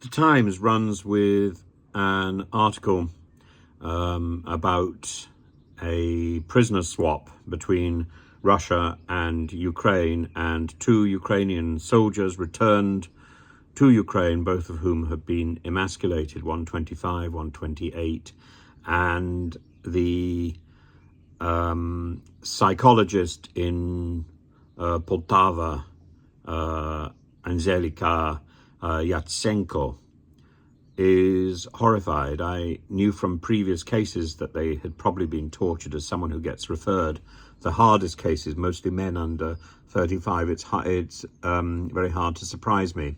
The Times runs with an article about a prisoner swap between Russia and Ukraine, and 2 Ukrainian soldiers returned to Ukraine, both of whom have been emasculated, 125, 128, and the psychologist in Poltava, Anzelika Yatsenko, is horrified. I knew from previous cases that they had probably been tortured. As someone who gets referred the hardest cases, mostly men under 35, it's very hard to surprise me.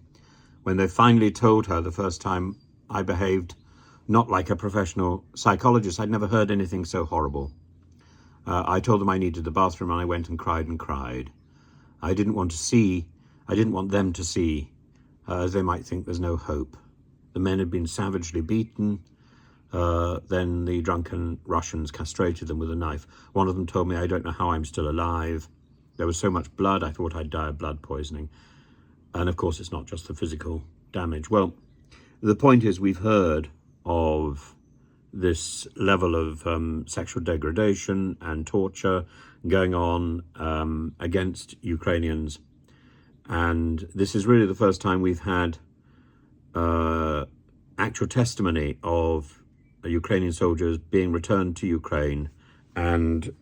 When they finally told her the first time, I behaved not like a professional psychologist. I'd never heard anything so horrible. I told them I needed the bathroom, and I went and cried and cried. I didn't want them to see, as they might think there's no hope. The men had been savagely beaten. Then the drunken Russians castrated them with a knife. One of them told me, I don't know how I'm still alive. There was so much blood, I thought I'd die of blood poisoning. And of course, it's not just the physical damage. Well, the point is, we've heard of this level of sexual degradation and torture going on against Ukrainians. And this is really the first time we've had actual testimony of Ukrainian soldiers being returned to Ukraine, and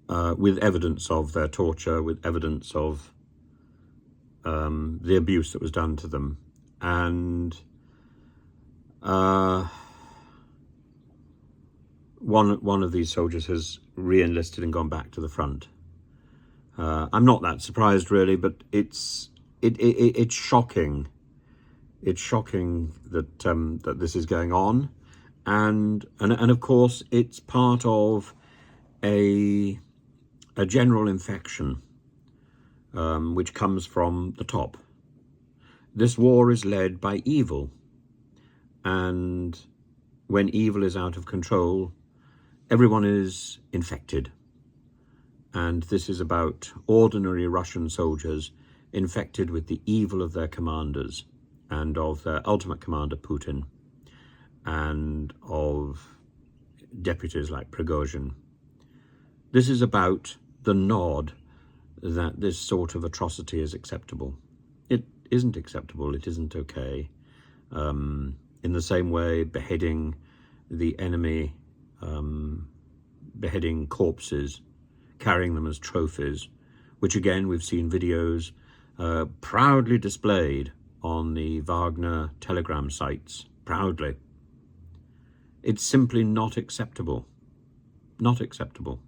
with evidence of their torture, with evidence of the abuse that was done to them. And one of these soldiers has re-enlisted and gone back to the front. I'm not that surprised, really, but it's shocking. It's shocking that that this is going on, and of course it's part of a general infection which comes from the top. This war is led by evil, and when evil is out of control, everyone is infected. And this is about ordinary Russian soldiers infected with the evil of their commanders, and of their ultimate commander, Putin, and of deputies like Prigozhin. This is about the nod that this sort of atrocity is acceptable. It isn't acceptable. It isn't okay. In the same way, beheading the enemy, beheading corpses, carrying them as trophies, which again we've seen videos proudly displayed on the Wagner Telegram sites, proudly. It's simply not acceptable. Not acceptable.